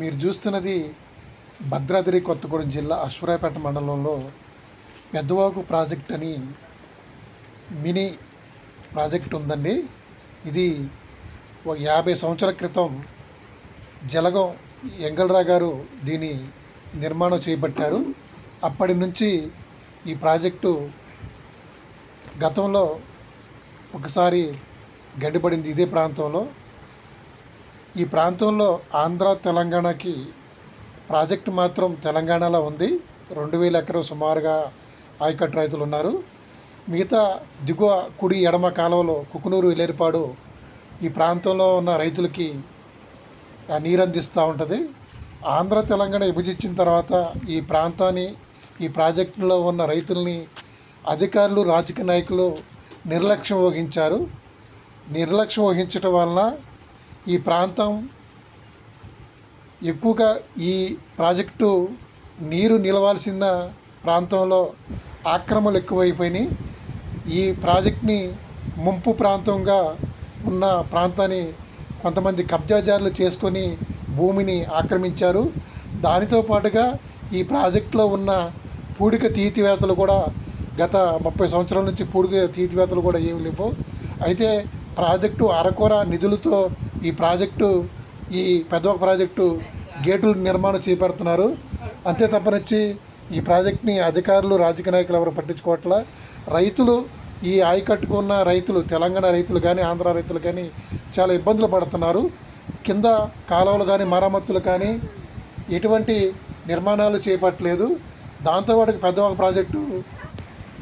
మీరు చూస్తున్నది భద్రాద్రి కొత్తగూడెం జిల్లా అశ్వరాయపేట మండలంలో పెద్దవాగు ప్రాజెక్ట్ అని మినీ ప్రాజెక్ట్ ఉందండి. ఇది ఒక 50 సంవత్సరాల క్రితం జలగం ఎంగళరావు గారు దీని నిర్మాణం చేపట్టారు. అప్పటి నుంచి ఈ ప్రాజెక్టు గతంలో ఒకసారి గడ్డిపడింది ఇదే ప్రాంతంలో. ఈ ప్రాంతంలో ఆంధ్ర తెలంగాణకి ప్రాజెక్టు మాత్రం తెలంగాణలో ఉంది. 2000 ఎకరం సుమారుగా ఆయకట్టు రైతులు ఉన్నారు. మిగతా దిగువ కుడి ఎడమ కాలువలో కుకునూరు ఇలేరిపాడు ఈ ప్రాంతంలో ఉన్న రైతులకి నీరు అందిస్తూ ఉంటుంది. ఆంధ్ర తెలంగాణ విభజించిన తర్వాత ఈ ప్రాంతాన్ని ఈ ప్రాజెక్టులో ఉన్న రైతుల్ని అధికారులు రాజకీయ నాయకులు నిర్లక్ష్యం వహించారు. నిర్లక్ష్యం వహించడం వలన ఈ ప్రాంతం ఎక్కువగా ఈ ప్రాజెక్టు నీరు నిలవాల్సిన ప్రాంతంలో ఆక్రమణలు ఎక్కువైపోయినాయి. ఈ ప్రాజెక్ట్ని ముంపు ప్రాంతంగా ఉన్న ప్రాంతాన్ని కొంతమంది కబ్జాదారులు చేసుకొని భూమిని ఆక్రమించారు. దానితో పాటుగా ఈ ప్రాజెక్టులో ఉన్న పూడిక తీతివేతలు కూడా గత 30 సంవత్సరాల నుంచి పూడిక తీతివేతలు కూడా ఏమి లేవు. అయితే ప్రాజెక్టు అరకొర నిధులతో ఈ ప్రాజెక్టు ఈ పెద్ద ప్రాజెక్టు గేటులు నిర్మాణం చేపడుతున్నారు. అంతే తప్పనిచ్చి ఈ ప్రాజెక్ట్ని అధికారులు రాజకీయ నాయకులు ఎవరు పట్టించుకోవట్ల. రైతులు ఈ ఆయకట్టుకున్న రైతులు తెలంగాణ రైతులు కానీ ఆంధ్ర రైతులు కానీ చాలా ఇబ్బందులు పడుతున్నారు. కింద కాలువలు కానీ మరమ్మతులు కానీ ఎటువంటి నిర్మాణాలు చేపట్టలేదు. దాంతోపాటు పెద్దవాగు ప్రాజెక్టు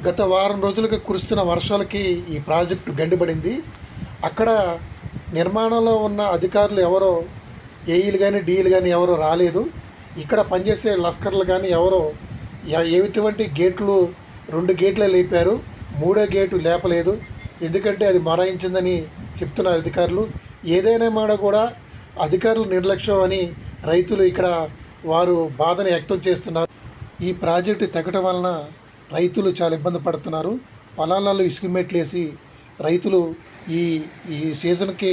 గత వారం రోజులుగా కురుస్తున్న వర్షాలకి ఈ ప్రాజెక్టు గండిపడింది. అక్కడ నిర్మాణంలో ఉన్న అధికారులు ఎవరో ఏఈలు కానీ డీఈలు కానీ ఎవరో రాలేదు. ఇక్కడ పనిచేసే లస్కర్లు కానీ ఎవరో ఎటువంటి గేట్లు 2 గేట్లే లేపారు, 3వ గేటు లేపలేదు. ఎందుకంటే అది మొరాయించిందని చెప్తున్నారు అధికారులు. ఏదైనా మాట కూడా అధికారులు నిర్లక్ష్యం అని రైతులు ఇక్కడ వారు బాధను వ్యక్తం చేస్తున్నారు. ఈ ప్రాజెక్టు తెగటం వలన రైతులు చాలా ఇబ్బంది పడుతున్నారు. పొలాలలో ఇసుక మెట్లు వేసి రైతులు ఈ ఈ సీజన్కి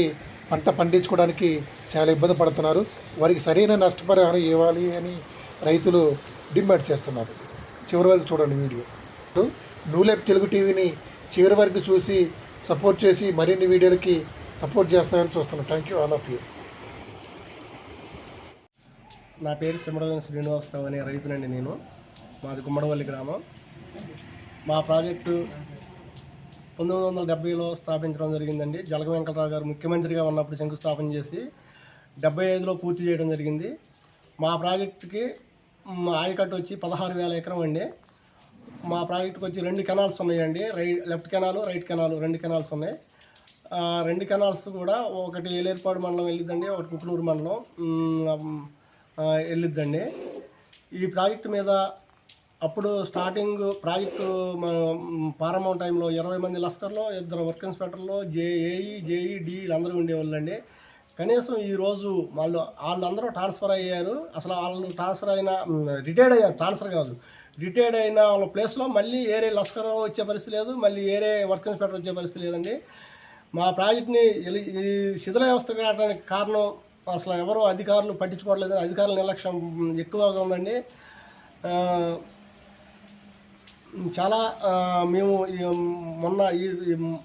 పంట పండించుకోవడానికి చాలా ఇబ్బంది పడుతున్నారు. వారికి సరైన నష్టపరిహారం ఇవ్వాలి అని రైతులు డిమాండ్ చేస్తున్నారు. చివరి వరకు చూడండి వీడియో. న్యూలైఫ్ తెలుగు టీవీని చివరి వరకు చూసి సపోర్ట్ చేసి మరిన్ని వీడియోలకి సపోర్ట్ చేస్తామని చూస్తున్నాను. Thank you all of you. నా పేరు సింహడవల్లి శ్రీనివాసరావు అనే రైతునండి. నేను మాది గుమ్మడవల్లి గ్రామం. మా ప్రాజెక్టు 1970లో స్థాపించడం జరిగిందండి. జలగం వెంకటరావు గారు ముఖ్యమంత్రిగా ఉన్నప్పుడు శంకుస్థాపన చేసి 75లో పూర్తి చేయడం జరిగింది. మా ప్రాజెక్టుకి ఆయకట్టు వచ్చి 16,000 ఎకరం అండి. మా ప్రాజెక్టుకి వచ్చి 2 కెనాల్స్ ఉన్నాయండి. Left canal, right canal 2 canals ఉన్నాయి. 2 కెనాల్స్ కూడా ఒకటి ఏలేరుపాడు మండలం వెళ్ళిద్దండి, ఒకటి కుకునూరు మండలం వెళ్ళిద్దండి. ఈ ప్రాజెక్టు మీద అప్పుడు స్టార్టింగ్ ప్రాజెక్టు ప్రారంభం టైంలో 20 మంది లస్కర్లో, 2 వర్క్ ఇన్స్పెక్టర్లు, జేఈ డీఈలు అందరూ ఉండేవాళ్ళండి. కనీసం ఈరోజు వాళ్ళందరూ ట్రాన్స్ఫర్ అయ్యారు. అసలు వాళ్ళు ట్రాన్స్ఫర్ అయిన రిటైర్డ్ అయ్యారు, ట్రాన్స్ఫర్ కాదు, రిటైర్డ్ అయిన వాళ్ళ ప్లేస్లో మళ్ళీ ఏరే లస్కర్ వచ్చే పరిస్థితి లేదు, మళ్ళీ ఏరే వర్క్ ఇన్స్పెక్టర్ వచ్చే పరిస్థితి లేదండి. మా ప్రాజెక్ట్ని ఈ శిథిల వ్యవస్థ కావడానికి కారణం అసలు ఎవరో అధికారులు పట్టించుకోవట్లేదు. అధికారుల నిర్లక్ష్యం ఎక్కువగా ఉందండి. చాలా మేము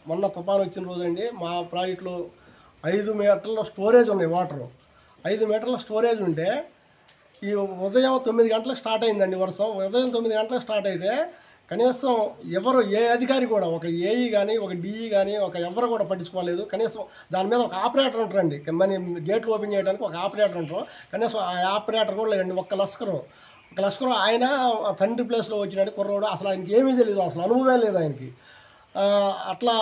మొన్న తుఫాను వచ్చిన రోజండి మా ప్రాజెక్టులో 5 మీటర్ల స్టోరేజ్ ఉన్నాయి. వాటరు 5 మీటర్ల స్టోరేజ్ ఉంటే ఈ ఉదయం 9 గంటలకు స్టార్ట్ అయిందండి వర్షం. ఉదయం 9 గంటలకు స్టార్ట్ అయితే కనీసం ఎవరు ఏ అధికారి కూడా, ఒక ఏఈ కానీ ఒక డిఈ కానీ ఎవరు కూడా పట్టించుకోలేదు. కనీసం దాని మీద ఒక ఆపరేటర్ ఉంటారండి. మన గేట్లు ఓపెన్ చేయడానికి ఒక ఆపరేటర్ ఉంటారు. కనీసం ఆ ఆపరేటర్ కూడా లేదండి. ఒక లస్కరు ఆయన తండ్రి ప్లేస్లో వచ్చినట్టు కుర్రోడు, అసలు ఆయనకి ఏమీ తెలియదు, అసలు అనుభవం లేదు ఆయనకి. అట్లా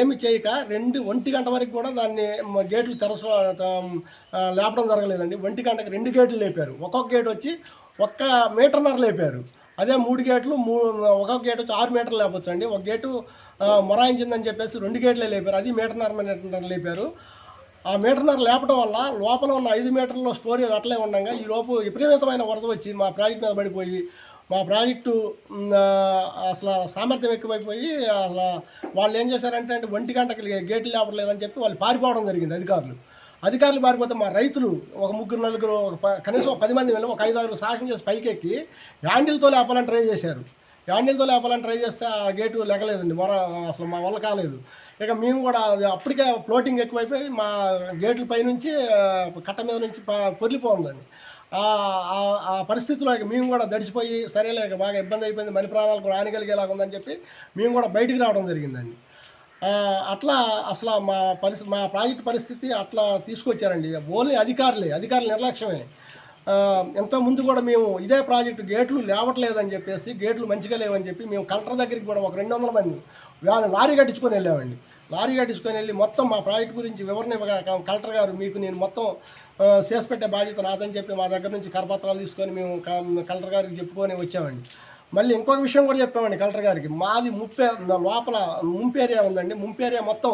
ఏమి చేయక 1 గంట వరకు కూడా దాన్ని గేట్లు లేపడం జరగలేదండి. 1 గంటకి 2 గేట్లు లేపారు. ఒక్కొక్క గేట్ వచ్చి 1 మీటర్న్నర లేపారు. అదే 3 గేట్లు ఒక్కొక్క గేట్ వచ్చి 6 మీటర్లు లేపొచ్చు అండి. ఒక గేటు మొరాయించిందని చెప్పేసి 2 గేట్లే లేపారు. అది మీటర్న్నర లేపారు. ఆ మీటర్న్నర లేపడం వల్ల లోపల ఉన్న 5 మీటర్ల స్టోరేజ్ అట్లే ఉండగా ఈ లోపు విపరీతమైన వరద వచ్చి మా ప్రాజెక్ట్ మీద పడిపోయి మా ప్రాజెక్టు అసలు సామర్థ్యం ఎక్కువైపోయి అసలు వాళ్ళు ఏం చేశారంటే 1 గంటకి గేట్లు లేపట్లేదని చెప్పి వాళ్ళు పారిపోవడం జరిగింది అధికారులు. అధికారులు పారిపోతే మా రైతులు ఒక ముగ్గురు నలుగురు కనీసం 10 మంది వెళ్ళి ఒక 5-6 సాహసం చేసి పైకెక్కి హ్యాండిల్తో లేపాలని ట్రై చేశారు. హ్యాండిల్తో లేపాలని ట్రై చేస్తే ఆ గేటు లెగలేదండి, అసలు మా వల్ల కాలేదు. ఇక మేము కూడా అప్పటికే ఫ్లోటింగ్ ఎక్కువైపోయి మా గేట్ల పైనుంచి కట్ట మీద నుంచి పొర్లిపోతుందండి. ఆ పరిస్థితిలో ఇక మేము కూడా దడిచిపోయి సరేలే ఇక బాగా ఇబ్బంది అయిపోయింది, మన ప్రాణాలు కూడా హానికలిగేలాగా ఉందని చెప్పి మేము కూడా బయటికి రావడం జరిగిందండి. అట్లా అసలు మా ప్రాజెక్టు పరిస్థితి అట్లా తీసుకొచ్చారండి. ఓన్లీ అధికారుల నిర్లక్ష్యమే. ఎంతో ముందు కూడా మేము ఇదే ప్రాజెక్టు గేట్లు లేవట్లేదని చెప్పేసి, గేట్లు మంచిగా లేవని చెప్పి మేము కలెక్టర్ దగ్గరికి కూడా ఒక 200 మంది లారీ కట్టించుకొని వెళ్ళామండి. లారీ కట్టించుకొని వెళ్ళి మొత్తం మా ప్రాజెక్టు గురించి వివరణ ఇవ్వగా కలెక్టర్ గారు మీకు నేను మొత్తం చేసి పెట్టే బాధ్యత నాదని చెప్పి మా దగ్గర నుంచి కరపత్రాలు తీసుకొని మేము కలెక్టర్ గారికి చెప్పుకొని వచ్చామండి. మళ్ళీ ఇంకొక విషయం కూడా చెప్పామండి కలెక్టర్ గారికి. మాది లోపల ముంపు ఏరియా ఉందండి. ముంపు ఏరియా మొత్తం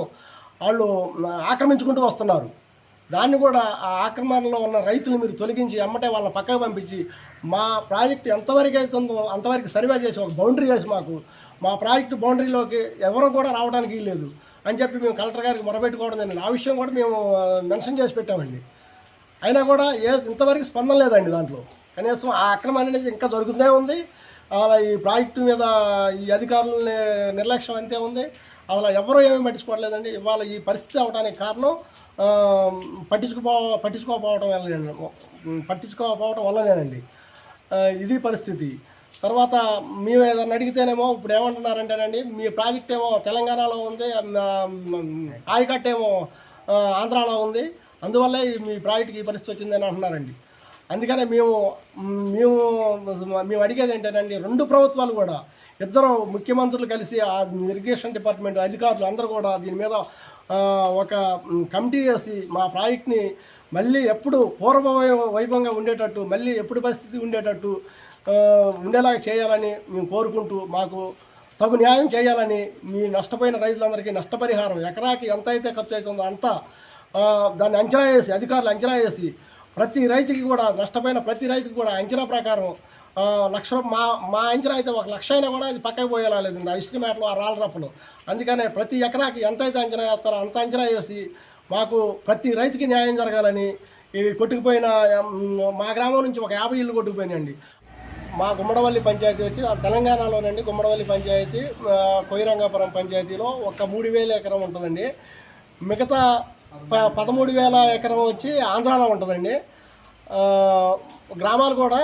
వాళ్ళు ఆక్రమించుకుంటూ వస్తున్నారు. దాన్ని కూడా ఆ ఆక్రమణలో ఉన్న రైతులు మీరు తొలగించి ఎమ్మటే వాళ్ళని పక్కకు పంపించి మా ప్రాజెక్టు ఎంతవరకు అవుతుందో అంతవరకు సర్వే చేసి ఒక బౌండరీ చేసి మాకు మా ప్రాజెక్టు బౌండరీలోకి ఎవరు కూడా రావడానికి వీల్లేదు అని చెప్పి మేము కలెక్టర్ గారికి మొరబెట్టుకోవడం జరిగింది. ఆ విషయం కూడా మేము మెన్షన్ చేసి పెట్టామండి. అయినా కూడా ఇంతవరకు స్పందన లేదండి. దాంట్లో కనీసం ఆ అక్రమం అనేది ఇంకా జరుగుతూనే ఉంది. అలా ఈ ప్రాజెక్టు మీద ఈ అధికారుల నిర్లక్ష్యం అంతే ఉంది. అలా ఎవరూ ఏమీ పట్టించుకోవట్లేదండి. ఇవాళ ఈ పరిస్థితి అవడానికి కారణం పట్టించుకోకపోవడం వల్లనేనండి. ఇది పరిస్థితి. తర్వాత మేము ఏదైనా అడిగితేనేమో ఇప్పుడు ఏమంటున్నారంటేనండి, మీ ప్రాజెక్ట్ ఏమో తెలంగాణలో ఉంది, ఆయకట్టు ఏమో ఆంధ్రాలో ఉంది, అందువల్లే మీ ప్రాజెక్ట్కి ఈ పరిస్థితి వచ్చిందని అంటున్నారండి. అందుకనే మేము అడిగేది ఏంటంటే, 2 ప్రభుత్వాలు కూడా ఇద్దరు ముఖ్యమంత్రులు కలిసి ఆ ఇరిగేషన్ డిపార్ట్మెంట్ అధికారులు అందరూ కూడా దీని మీద ఒక కమిటీ వేసి మా ప్రాజెక్ట్ని మళ్ళీ ఎప్పుడు పూర్వ వైభవంగా ఉండేటట్టు, మళ్ళీ ఎప్పుడు పరిస్థితి ఉండేటట్టు ఉండేలాగా చేయాలని మేము కోరుకుంటూ, మాకు తగు న్యాయం చేయాలని, మీ నష్టపోయిన రైతులందరికీ నష్టపరిహారం ఎకరాకి ఎంత అయితే ఖర్చు అవుతుందో అంతా దాన్ని అంచనా వేసి, అధికారులు అంచనా వేసి ప్రతి రైతుకి కూడా నష్టపోయిన ప్రతి రైతుకి కూడా అంచనా ప్రకారం మా అంచనా అయితే 1,00,000 అయినా కూడా అది పక్కకు పోయేలా లేదండి. ఆ ఎస్టిమేట్లు, ఆ రాళ్ళ రప్పలు. అందుకనే ప్రతి ఎకరాకి ఎంత అయితే అంచనా వేస్తారో అంత అంచనా వేసి మాకు ప్రతి రైతుకి న్యాయం జరగాలని. ఇవి కొట్టుకుపోయిన మా గ్రామం నుంచి ఒక 50 ఇళ్ళు కొట్టుకుపోయినాయండి. మా గుమ్మడవల్లి పంచాయతీ వచ్చి తెలంగాణలోనండి. గుమ్మడవల్లి పంచాయతీ కొయ్యరంగాపురం పంచాయతీలో ఒక 3,000 ఎకరం ఉంటుందండి. మిగతా 13,000 ఎకరం వచ్చి ఆంధ్రాలో ఉంటుందండి. గ్రామాలు కూడా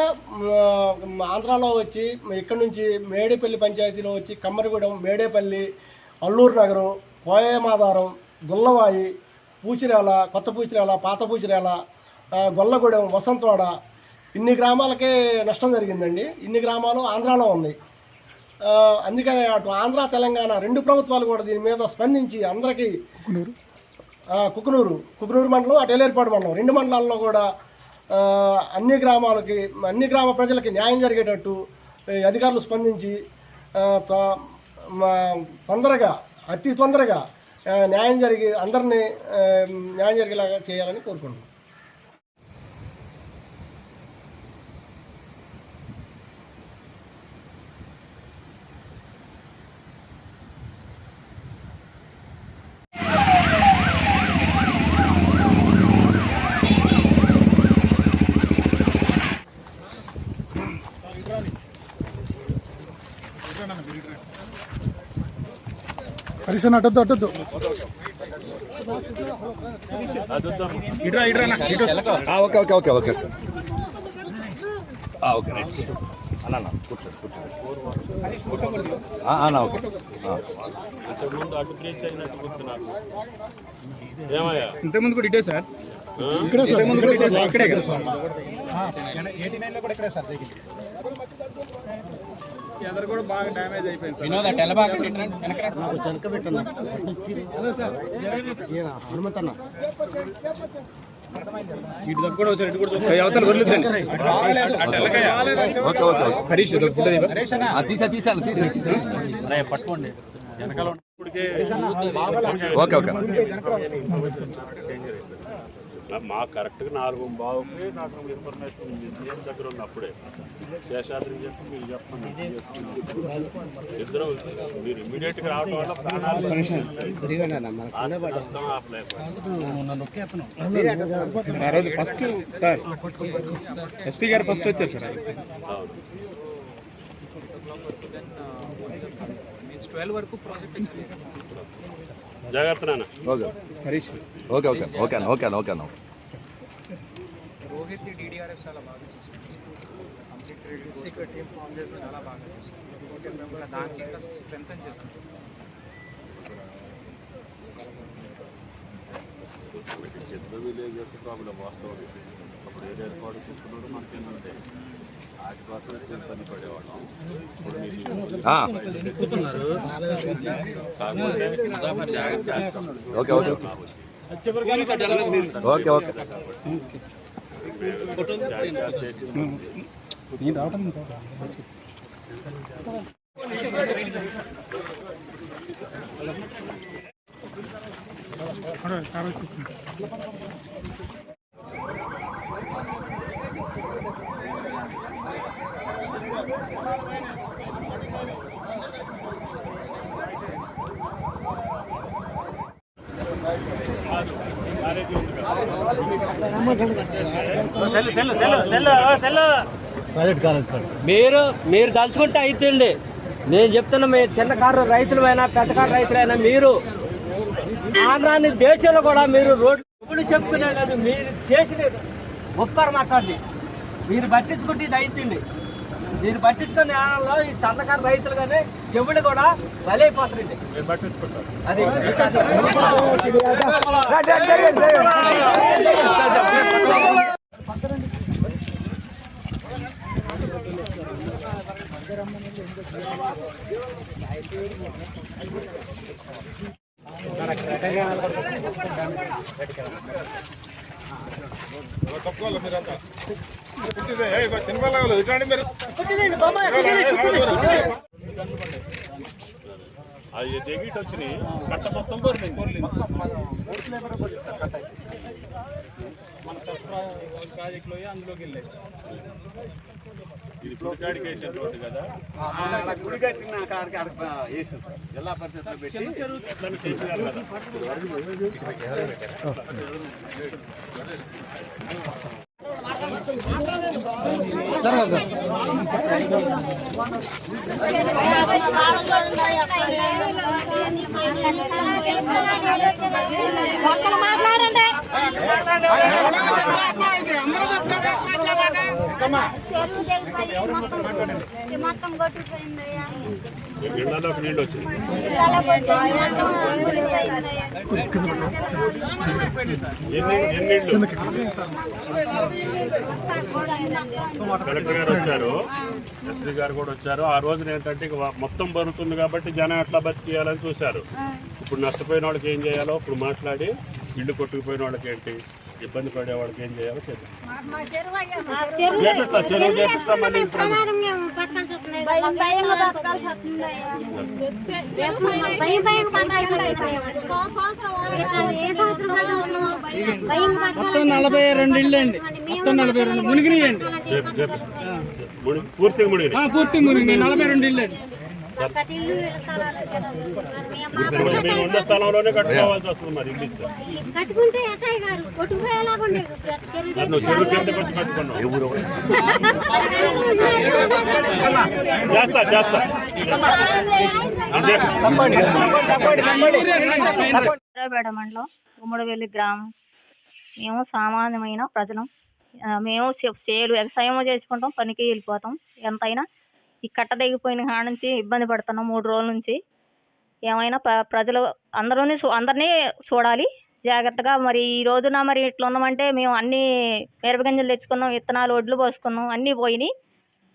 ఆంధ్రాలో వచ్చి ఇక్కడ నుంచి మేడేపల్లి పంచాయతీలో వచ్చి కమ్మరిగూడెం, మేడేపల్లి, అల్లూరు నగరం, కోయమాధారం, గుల్లవాయి, పూచిరేల, కొత్త పూచిరేల, పాత పూచిరేల, గొల్లగూడెం, వసంతవాడ, ఇన్ని గ్రామాలకే నష్టం జరిగిందండి. ఇన్ని గ్రామాలు ఆంధ్రాలో ఉన్నాయి. అందుకనే అటు ఆంధ్ర తెలంగాణ 2 ప్రభుత్వాలు కూడా దీని మీద స్పందించి అందరికీ కుకునూరు మండలం, అటు ఎల్లేరుపాడు మండలం 2 మండలాల్లో కూడా అన్ని గ్రామ ప్రజలకి న్యాయం జరిగేటట్టు అధికారులు స్పందించి అతి తొందరగా న్యాయం జరిగి అందరినీ న్యాయం జరిగేలాగా చేయాలని కోరుకుంటున్నాను. హరీష్ అట్టద్దు ఓకే అన్న ఇంతకుముందు కూడా ఇటే సార్, ఇక్కడే సార్, ఇక్కడే కదా సార్. ఎదరు కూడా బాగా డ్యామేజ్ అయిపోయింది సార్. ఇటు దగ్గర కూడా వచ్చారు, ఇటు కూడా అవతల వదిలేదండి. హరీష్ పట్టుకోండి. ఓకే మా కరెక్ట్గా 4:15కి నాకు ఇన్ఫర్మేషన్ ఉంది సీఎం దగ్గర ఉన్నప్పుడే శేషాద్రి చెప్పి మీరు చెప్పండి ఇద్దరు మీరు ఇమ్మీడియట్గా రావడం వల్ల ప్రాణాలు నష్టం ఆ రోజు ఫస్ట్ సార్ ఎస్పీ గారు ఫస్ట్ వచ్చారు సార్. అవును 12 వరకు ప్రాజెక్ట్ జాగ్రత్త నాన్న. Okay Harish okay okay okay అన్న ఓకే అన్న ఓకే అన్న రోహిత్ DDRF చాలా బాగా చేశారు. కంప్లీట్ డిస్ట్రిక్ట్ టీమ్ ఫామ్ చేసి చాలా బాగా చేశారు. ఇంకోటి మేము కూడా దానికి ఇంకా స్ట్రెంథన్ చేస్తున్నాం. చిన్న విలేజెస్ ప్రాబ్లం వాస్తవం. అప్పుడు ఏరియా రికార్డు తీసుకున్నాడు మనకేంటంటే వాటి కోసం ఇబ్బంది పడేవాళ్ళం. ఇప్పుడు కాకపోతే జాగ్రత్త చేస్తాం. ఓకే ఓకే ఓకే ఓకే జాగ్రత్త చేసి నేను రావటం మీరు తలుచుకుంటే అయిద్దండి. నేను చెప్తున్నా, మీ చిన్నకారు రైతులైనా పెద్దకారు రైతులైనా మీరు ఆంధ్రాన్ని దేశంలో కూడా మీరు రోడ్లు చెప్పుకునే లేదు. మీరు చేసిన ఉపకారం మాట్లాడి మీరు పట్టించుకుంటే ఇది అయిద్దండి. మీరు పట్టించుకునే నేలలో ఈ చందకారు రైతులు కానీ ఎవరు కూడా బలైపోతారండి. అది అది దిగిట్ వచ్చినాయి కట్ట మొత్తం కోరింది. మన ప్రాజెక్టులో అందులోకి వెళ్ళాయి. ఇది గుడికాడికి వేసిన రోడ్డు కదా. గుడి కట్టిన వేసాం సార్. జిల్లా పరిషత్లో పెట్టి ఎట్లా చేసినారు కదా. మొత్తం కొట్టుకుపోయిందయ్యా. ఇళ్లలోకి నీళ్ళు వచ్చింది. ఎన్ని కలెక్టర్ గారు వచ్చారు, ఎస్పీ గారు కూడా వచ్చారు. ఆ రోజున ఏంటంటే మొత్తం బరుతుంది కాబట్టి జనం ఎట్లా బతికేయాలని చూశారు. ఇప్పుడు నష్టపోయిన వాళ్ళకి ఏం చేయాలో ఇప్పుడు మాట్లాడి, ఇల్లు కొట్టుకుపోయిన వాళ్ళకి ఏంటి, ఇబ్బంది పడే వాళ్ళకి ఏం చేయాలో చేద్దాం. చెరువు చేపిస్తాం. మళ్ళీ మొత్తం 42 ఇళ్ళు అండి. మొత్తం 42 మునిగినాయండి. పూర్తిగా మునిగినాయి. పూర్తి మునిగినాయి 42 ఇళ్ళు అండి. మేము ఉన్న స్థలంలోనే కట్టుకోవాల్సి వస్తుంది. మరి ఇల్లు ఇస్తే కట్టుకుంటే ఎట్టాయి గారు కొట్టుకుపోయేలాగుండే నువ్వు చెరువు కిందకి వచ్చి కట్టుకున్నావు. చేస్తా పేట మండలం గుమ్మడివెల్లి గ్రామం. మేము సామాన్యమైన ప్రజలం. మేము చేలు వ్యవసాయం చేసుకుంటాం, పనికి వెళ్ళిపోతాం. ఎంతైనా ఈ కట్ట దిగిపోయిన కాడ నుంచి ఇబ్బంది పడుతున్నాం 3 రోజుల నుంచి. ఏమైనా ప్రజలు అందరినీ చూడాలి జాగ్రత్తగా. మరి ఈ రోజున మరి ఇట్లా ఉన్నామంటే మేము అన్నీ మిరపగింజలు తెచ్చుకున్నాం, విత్తనాలు ఒడ్లు పోసుకున్నాం, అన్నీ పోయినాయి.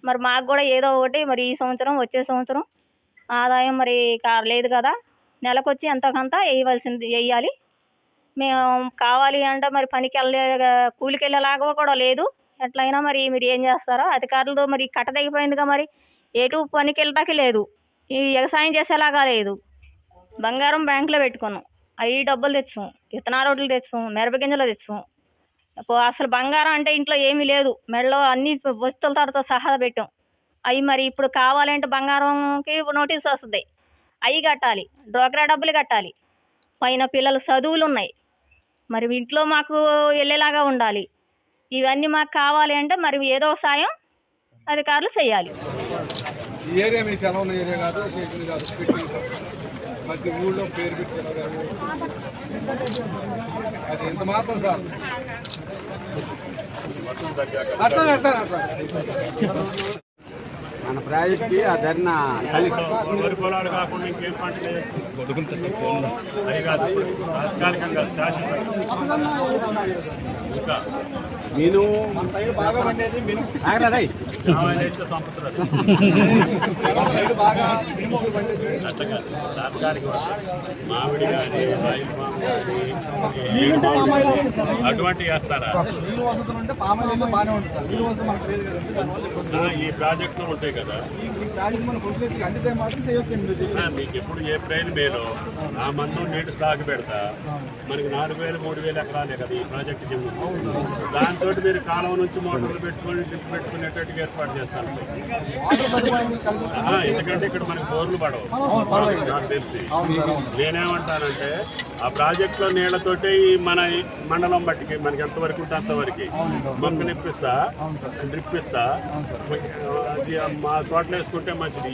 మరి మాకు కూడా ఏదో ఒకటి మరి ఈ సంవత్సరం వచ్చే సంవత్సరం ఆదాయం మరి లేదు కదా, నెలకొచ్చి ఎంతకంత వేయాలి. మేము కావాలి అంటే మరి పనికి కూలికి వెళ్ళేలాగా కూడా లేదు. ఎట్లయినా మరి మీరు ఏం చేస్తారో అధికారులతో. మరి కట్ట తెగిపోయిందిగా, మరి ఎటు పనికి వెళ్ళటానికి లేదు, ఈ వ్యవసాయం చేసేలాగా లేదు. బంగారం బ్యాంకులో పెట్టుకున్నాం, అవి డబ్బులు తెచ్చాం, విత్తనాలు రోడ్లు తెచ్చాం, మిరపగింజలు తెచ్చాం. అసలు బంగారం అంటే ఇంట్లో ఏమీ లేదు, మెడలో అన్ని వస్తువులతో సహా పెట్టాం. అవి మరి ఇప్పుడు కావాలంటే బంగారంకి నోటీస్ వస్తుంది, అవి కట్టాలి, డ్వాక్రా డబ్బులు కట్టాలి, పైన పిల్లల చదువులు ఉన్నాయి, మరి ఇంట్లో మాకు వెళ్ళేలాగా ఉండాలి. ఇవన్నీ మాకు కావాలి అంటే మరి ఏదో సాయం అధికారులు చేయాలి. ఈ ఏరియా మీకు ఎలా ఉన్న ఏరియా కాదు, స్టేషన్ కాదు, ప్రతి ఊళ్ళో పేరు పెట్టారు. అది ఎంత మాత్రం సార్ అట్లా అట్లా అట్లా మన ప్రాజెక్ట్కి ఆ ధర్నా వరి పొలాలు కాకుండా ఇంకేం పంట అది కాదు, తాత్కాలికంగా శాశ్వతంగా ఇంకా నేను మన సైడ్ బాగా పండేది మామిడి కానీ అటువంటి వేస్తారా? ఈ ప్రాజెక్టులు ఉంటాయి కదా, మీకు ఎప్పుడు ఏప్రిల్ మేలో ఆ మందు నీటి స్టాక్ పెడతా, మనకి 4,000 3,000 ఎకరాలే కదా ఈ ప్రాజెక్ట్ కింద. దాంతో మీరు కాలువ నుంచి మోటార్లు పెట్టుకొని డ్రిప్ పెట్టుకునేటట్టుగా ఏర్పాటు చేస్తారు. ఎందుకంటే ఇక్కడ మనకి బోర్లు పడవు నాకు తెలిసి. నేనేమంటానంటే ఆ ప్రాజెక్టులో నీళ్లతోటి మన మండలం బట్టికి మనకి ఎంతవరకు ఉంటే అంతవరకు మొక్కలు ఇప్పిస్తా, డ్రిప్ ఇస్తా, అది మా తోటలు వేసుకుంటే మంచిది.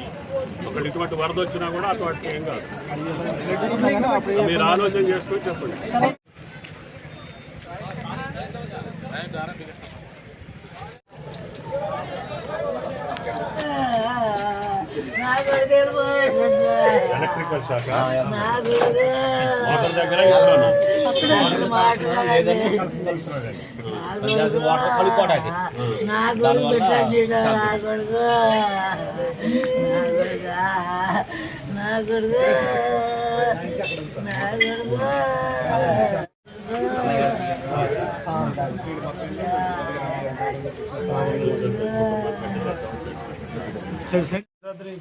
ఒకళ్ళు ఇటువంటి వరద వచ్చినా కూడా ఆ తోటకి ఏం కాదు. మీరు ఆలోచన చేసుకొని చెప్పండి. ఎలక్ట్రికల్ శాఖ మోటార్ దగ్గర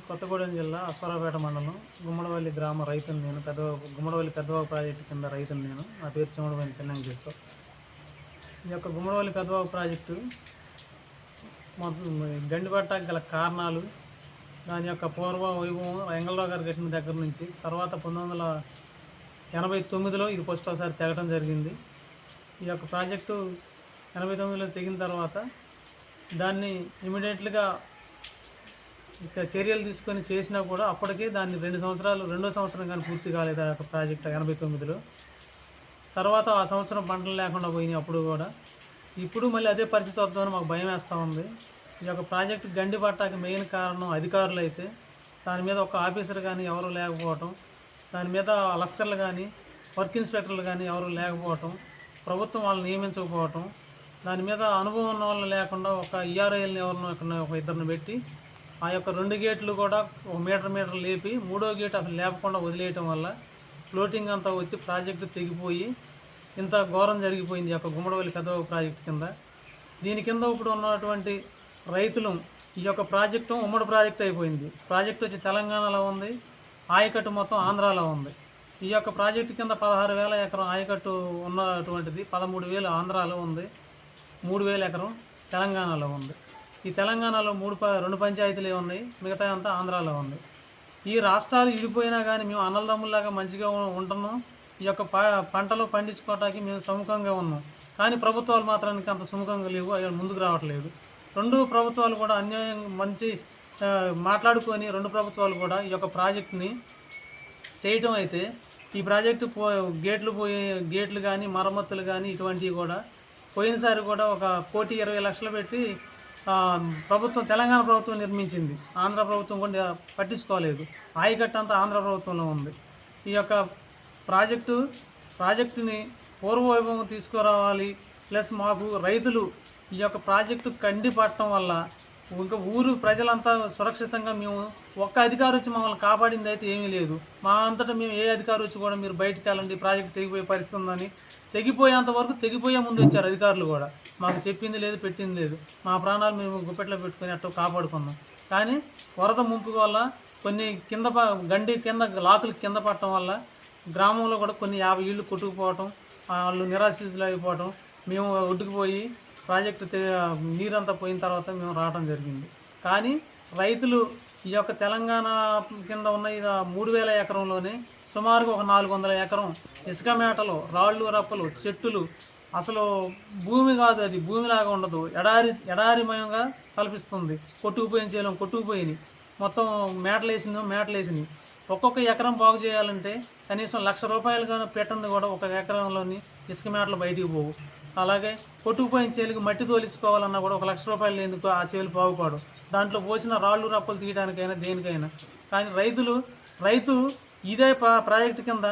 కొత్తగూడెం జిల్లా అశ్వరాపేట మండలం గుమ్మడవల్లి గ్రామ రైతును నేను. గుమ్మడవల్లి పెద్దవాగు ప్రాజెక్టు కింద రైతును నేను. నా పేరు చెమ్మడవల్లి చెన్నంగేశ్వ. ఈ యొక్క గుమ్మడవల్లి పెద్దవాగు ప్రాజెక్టు గండిపట్టడానికి గల కారణాలు, దాని యొక్క పూర్వ వైభవం ఎంగళరావు గారు కట్టిన దగ్గర నుంచి తర్వాత 1989లో ఇది ఫస్ట్ ఒకసారి తెగటం జరిగింది. ఈ యొక్క ప్రాజెక్టు 89లో తెగిన తర్వాత దాన్ని ఇమీడియట్గా చర్యలు తీసుకొని చేసినా కూడా అప్పటికే దాన్ని 2 సంవత్సరాలు, రెండో సంవత్సరం కానీ పూర్తి కాలేదు ఆ యొక్క ప్రాజెక్టు 89లో. తర్వాత ఆ సంవత్సరం పంటలు లేకుండా పోయినాయి అప్పుడు కూడా. ఇప్పుడు మళ్ళీ అదే పరిస్థితి వద్దామని మాకు భయం వేస్తూ ఉంది. ఈ యొక్క ప్రాజెక్టు గండి పట్టాకి మెయిన్ కారణం అధికారులు అయితే, దాని మీద ఒక ఆఫీసర్ కానీ ఎవరు లేకపోవటం, దాని మీద లస్కర్లు కానీ వర్క్ ఇన్స్పెక్టర్లు కానీ ఎవరు లేకపోవటం, ప్రభుత్వం వాళ్ళని నియమించకపోవటం, దాని మీద అనుభవం ఉన్న వాళ్ళు లేకుండా ఒక ఈఆర్ఐల్ని ఎవరినో ఇక్కడ ఒక ఇద్దరిని పెట్టి ఆ యొక్క 2 గేట్లు కూడా 1 మీటర్ లేపి 3వ గేట్ అసలు లేపకుండా వదిలేయటం వల్ల ఫ్లోటింగ్ అంతా వచ్చి ప్రాజెక్టు తెగిపోయి ఇంత ఘోరం జరిగిపోయింది ఈ యొక్క గుమ్మడవల్లి పెద్దవాగు ప్రాజెక్టు కింద. దీని కింద ఇప్పుడు ఉన్నటువంటి రైతులు ఈ యొక్క ప్రాజెక్టు ఉమ్మడి ప్రాజెక్టు అయిపోయింది. ప్రాజెక్టు వచ్చి తెలంగాణలో ఉంది, ఆయకట్టు మొత్తం ఆంధ్రాలో ఉంది. ఈ యొక్క ప్రాజెక్టు కింద 16,000 ఎకరం ఆయకట్టు ఉన్నటువంటిది 13,000 ఆంధ్రాలో ఉంది, 3,000 ఎకరం తెలంగాణలో ఉంది. ఈ తెలంగాణలో 2 పంచాయతీలే ఉన్నాయి, మిగతా అంతా ఆంధ్రాలో ఉంది. ఈ రాష్ట్రాలు విడిపోయినా కానీ మేము అన్నదమ్ముల్లాగా మంచిగా ఉంటున్నాం. ఈ యొక్క పంటలు పండించుకోవడానికి మేము సుముఖంగా ఉన్నాం. కానీ ప్రభుత్వాలు మాత్రానికి అంత సుముఖంగా లేవు, అవి ముందుకు రావట్లేదు. 2 ప్రభుత్వాలు కూడా అన్యాయం మంచి మాట్లాడుకొని 2 ప్రభుత్వాలు కూడా ఈ యొక్క ప్రాజెక్టుని చేయటం అయితే, ఈ ప్రాజెక్టు గేట్లు కానీ మరమ్మతులు కానీ ఇటువంటివి కూడా పోయినసారి కూడా 1,20,00,000 పెట్టి ప్రభుత్వం తెలంగాణ ప్రభుత్వం నిర్మించింది. ఆంధ్ర ప్రభుత్వం కూడా పట్టించుకోలేదు. ఆయకట్టు అంతా ఆంధ్ర ప్రభుత్వంలో ఉంది. ఈ యొక్క ప్రాజెక్టుని పూర్వవైభవం తీసుకురావాలి. ప్లస్ మాకు రైతులు ఈ యొక్క ప్రాజెక్టు కండి పట్టడం వల్ల ఇంకా ఊరు ప్రజలంతా సురక్షితంగా మేము ఒక్క అధికారి వచ్చి మమ్మల్ని కాపాడింది అయితే ఏమీ లేదు. మా అంతటా మేము ఏ అధికారి వచ్చి కూడా మీరు బయటికి వెళ్ళండి, ప్రాజెక్టు తెగిపోయే పరిస్థితి ఉందని తెగిపోయేంత వరకు తెగిపోయే ముందు వచ్చారు అధికారులు కూడా. మాకు చెప్పింది లేదు, పెట్టింది లేదు. మా ప్రాణాలు మేము గుప్పెట్లో పెట్టుకుని అట్లా కాపాడుకున్నాం. కానీ వరద ముంపు వల్ల కొన్ని గండి కింద లాకులు కింద పడటం వల్ల గ్రామంలో కూడా కొన్ని 50 ఇళ్ళు కొట్టుకుపోవటం, వాళ్ళు నిరాశ్రితులు అయిపోవటం, మేము ఒడ్డుకు పోయి నీరంతా పోయిన తర్వాత మేము రావడం జరిగింది. కానీ రైతులు ఈ యొక్క తెలంగాణ కింద ఉన్న 3000 ఎకరంలోనే సుమారుగా ఒక 400 ఎకరం ఇసుక మేటలు, రాళ్ళు రప్పలు, చెట్టులు, అసలు భూమి కాదు, అది భూమిలాగా ఉండదు, ఎడారిమయంగా కల్పిస్తుంది. కొట్టుకుపోయినాయి మొత్తం మేటలేసినాయి. ఒక్కొక్క ఎకరం బాగు చేయాలంటే కనీసం ₹1,00,000 కానీ పెట్టింది కూడా ఒక ఎకరంలోని ఇసుక మేటలు బయటికి పోవు. అలాగే కొట్టుకుపోయిన చేలుకి మట్టి తోలించుకోవాలన్నా కూడా ఒక ₹1,00,000 ఎందుకు ఆ చేలు బాగుపడు. దాంట్లో పోసిన రాళ్ళు రప్పలు తీయడానికైనా దేనికైనా. కానీ రైతు ఇదే ప్రాజెక్టు కింద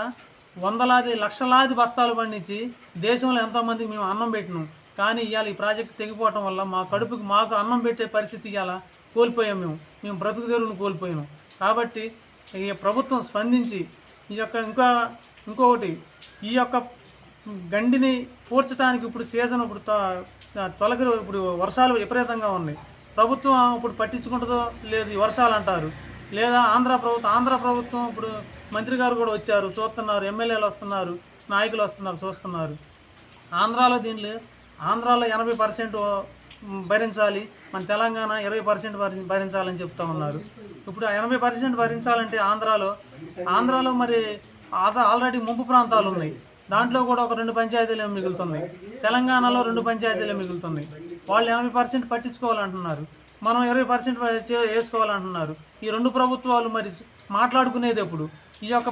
వందలాది లక్షలాది బస్తాలు పండించి దేశంలో ఎంతోమందికి మేము అన్నం పెట్టినాం. కానీ ఇవాళ ఈ ప్రాజెక్టు తెగిపోవటం వల్ల మా కడుపుకి మాకు అన్నం పెట్టే పరిస్థితి ఇవాళ కోల్పోయాం. మేము బ్రతుకు తెరువును కోల్పోయాం. కాబట్టి ఈ ప్రభుత్వం స్పందించి ఈ యొక్క ఇంకొకటి ఈ యొక్క గండిని పూడ్చడానికి ఇప్పుడు సీజన్ ఇప్పుడు వర్షాలు విపరీతంగా ఉన్నాయి. ప్రభుత్వం ఇప్పుడు పట్టించుకుంటుందో లేదు, ఈ వర్షాలు అంటారు. లేదా ఆంధ్ర ప్రభుత్వం ఇప్పుడు మంత్రి గారు కూడా వచ్చారు, చూస్తున్నారు, ఎమ్మెల్యేలు వస్తున్నారు, నాయకులు వస్తున్నారు, చూస్తున్నారు. ఆంధ్రాలో 80% భరించాలి, మన తెలంగాణ 20% భరించాలని చెప్తా ఉన్నారు. ఇప్పుడు 80% భరించాలంటే ఆంధ్రాలో మరి ఆల్రెడీ ముంపు ప్రాంతాలు ఉన్నాయి. దాంట్లో కూడా ఒక 2 పంచాయతీలు మిగులుతున్నాయి. తెలంగాణలో 2 పంచాయతీలు మిగులుతున్నాయి. వాళ్ళు 80% పట్టించుకోవాలంటున్నారు, మనం 20% వేసుకోవాలంటున్నారు. ఈ 2 ప్రభుత్వాలు మరి మాట్లాడుకునేది ఎప్పుడు? ఈ యొక్క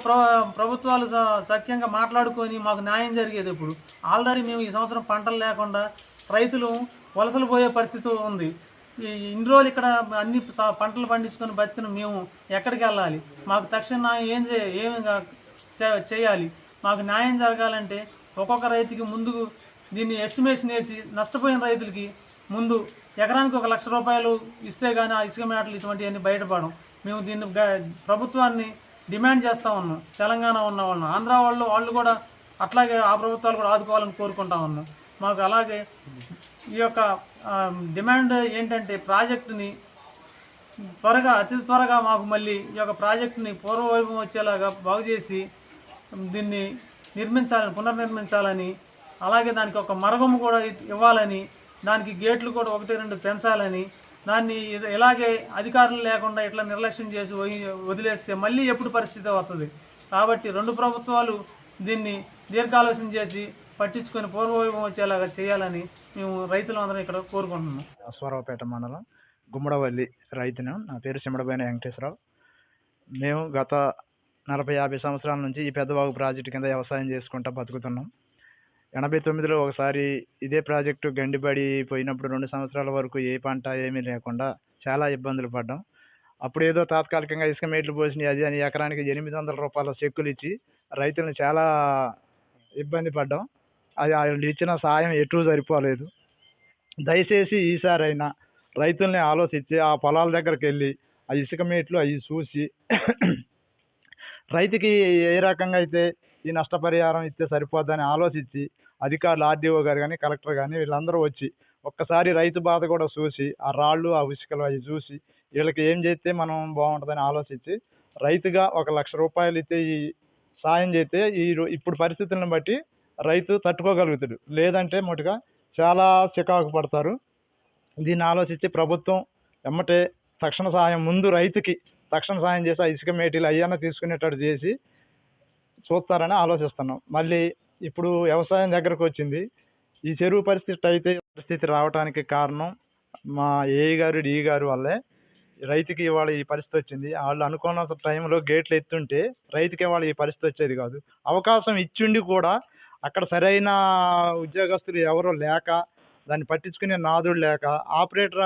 ప్రభుత్వాలు సఖ్యంగా మాట్లాడుకొని మాకు న్యాయం జరిగేది ఎప్పుడు? ఆల్రెడీ మేము ఈ సంవత్సరం పంటలు లేకుండా రైతులు వలసలు పోయే పరిస్థితి ఉంది. ఇన్ని రోజులు ఇక్కడ అన్ని పంటలు పండించుకొని బతికిన మేము ఎక్కడికి వెళ్ళాలి? మాకు తక్షణ న్యాయం ఏమి చేయాలి? మాకు న్యాయం జరగాలంటే ఒక్కొక్క రైతుకి ముందుకు దీన్ని ఎస్టిమేషన్ వేసి నష్టపోయిన రైతులకి ముందు ఎకరానికి ₹1,00,000 ఇస్తే కానీ ఆ ఇసుక మేటలు ఇటువంటివన్నీ బయటపడం. మేము దీన్ని ప్రభుత్వాన్ని డిమాండ్ చేస్తూ ఉన్నాం. తెలంగాణ ఉన్న వాళ్ళను, ఆంధ్ర వాళ్ళు కూడా అట్లాగే ఆ ప్రభుత్వాలు కూడా ఆదుకోవాలని కోరుకుంటా ఉన్నాం. మాకు అలాగే ఈ యొక్క డిమాండ్ ఏంటంటే ప్రాజెక్టుని అతి త్వరగా మాకు మళ్ళీ ఈ యొక్క ప్రాజెక్టుని పూర్వవైభవం వచ్చేలాగా బాగు చేసి దీన్ని పునర్నిర్మించాలని, అలాగే దానికి ఒక మరగము కూడా ఇవ్వాలని, దానికి గేట్లు కూడా 1-2 పెంచాలని, దాన్ని ఇలాగే అధికారులు లేకుండా ఇట్లా నిర్లక్ష్యం చేసి వదిలేస్తే మళ్ళీ ఎప్పుడు పరిస్థితి వస్తుంది. కాబట్టి 2 ప్రభుత్వాలు దీన్ని దీర్ఘాలోచన చేసి పట్టించుకొని పూర్వవైభవం వచ్చేలాగా చేయాలని మేము రైతులందరం ఇక్కడ కోరుకుంటున్నాం. అశ్వారావుపేట మండలం గుమ్మడవల్లి రైతును. నా పేరు సిమ్మడబోయిన వెంకటేశ్వరరావు. మేము గత 40-50 సంవత్సరాల నుంచి ఈ పెద్దవాగు ప్రాజెక్టు కింద వ్యవసాయం చేసుకుంటూ బతుకుతున్నాం. 89లో ఒకసారి ఇదే ప్రాజెక్టు గండిపడి పోయినప్పుడు 2 సంవత్సరాల వరకు ఏ పంట ఏమీ లేకుండా చాలా ఇబ్బందులు పడ్డాం. అప్పుడు ఏదో తాత్కాలికంగా ఇసుక మేట్లు పోసినాయి అది అని ఎకరానికి ₹800 చెక్కులు ఇచ్చి రైతులను చాలా ఇబ్బంది పడ్డాం. అది వాళ్ళు ఇచ్చిన సాయం ఎటూ సరిపోలేదు. దయచేసి ఈసారైనా రైతుల్ని ఆలోచించి ఆ పొలాల దగ్గరికి వెళ్ళి ఆ ఇసుక మేట్లు అవి చూసి రైతుకి ఏ రకంగా అయితే ఈ నష్టపరిహారం ఇస్తే సరిపోద్దని ఆలోచించి అధికారులు ఆర్డీఓ గారు కానీ కలెక్టర్ కానీ వీళ్ళందరూ వచ్చి ఒక్కసారి రైతు బాధ కూడా చూసి ఆ రాళ్ళు ఆ ఇసుకలు అవి చూసి వీళ్ళకి ఏం చేస్తే మనం బాగుంటుందని ఆలోచించి రైతుగా ₹1,00,000 ఇస్తే ఈ సాయం చేస్తే ఇప్పుడు పరిస్థితులను బట్టి రైతు తట్టుకోగలుగుతాడు. లేదంటే మొదటిగా చాలా చికాకు పడతారు. దీన్ని ఆలోచించి ప్రభుత్వం ఎమ్మటే తక్షణ సాయం ముందు రైతుకి తక్షణ సాయం చేసి ఆ ఇసుక మేటీలు అయ్యన్న తీసుకునేటట్టు చేసి చూస్తారని ఆలోచిస్తున్నాం. మళ్ళీ ఇప్పుడు వ్యవసాయం దగ్గరకు వచ్చింది. ఈ చెరువు పరిస్థితి రావడానికి కారణం మా ఏఈ గారు డిఈ గారు వల్లే రైతుకి ఇవాళ ఈ పరిస్థితి వచ్చింది. వాళ్ళు అనుకున్న టైంలో గేట్లు ఎత్తుంటే రైతుకి ఇవాళ ఈ పరిస్థితి వచ్చేది కాదు. అవకాశం ఇచ్చిండి కూడా అక్కడ సరైన ఉద్యోగస్తులు ఎవరో లేక దాన్ని పట్టించుకునే నాదుడు లేక ఆపరేటర్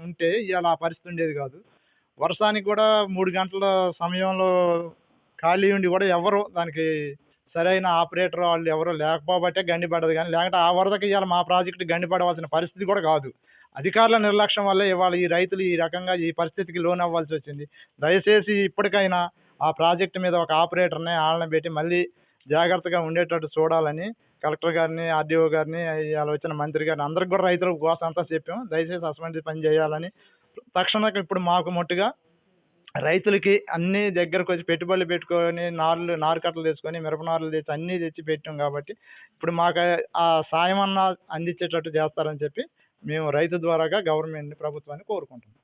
ఉంటే ఇవాళ ఆ పరిస్థితి ఉండేది కాదు. వర్షానికి కూడా 3 గంటల సమయంలో ఖాళీ ఉండి కూడా ఎవరు దానికి సరైన ఆపరేటర్ వాళ్ళు ఎవరో లేకపోబట్టే గండి పడదు. కానీ లేకపోతే ఆ వరదకి ఇవాళ మా ప్రాజెక్టు గండి పడవలసిన పరిస్థితి కూడా కాదు. అధికారుల నిర్లక్ష్యం వల్ల ఇవాళ ఈ రైతులు ఈ రకంగా ఈ పరిస్థితికి లోన్ అవ్వాల్సి వచ్చింది. దయచేసి ఇప్పటికైనా ఆ ప్రాజెక్టు మీద ఒక ఆపరేటర్ని వాళ్ళని పెట్టి మళ్ళీ జాగ్రత్తగా ఉండేటట్టు చూడాలని కలెక్టర్ గారిని ఆర్డీఓ గారిని ఇవాళ వచ్చిన మంత్రి గారిని అందరికి కూడా రైతుల కోసం అంతా చెప్పాం. దయచేసి అసలు పని చేయాలని తక్షణంగా ఇప్పుడు మాకు మొట్టుగా రైతులకి అన్నీ దగ్గరకు వచ్చి పెట్టుబడులు పెట్టుకొని నారు కట్టలు తెచ్చుకొని మిరప నారులు తెచ్చి అన్నీ తెచ్చి పెట్టాం కాబట్టి ఇప్పుడు మాకు ఆ సాయం అన్న అందించేటట్టు చేస్తారని చెప్పి మేము రైతు ద్వారాగా గవర్నమెంట్ని ప్రభుత్వాన్ని కోరుకుంటున్నాం.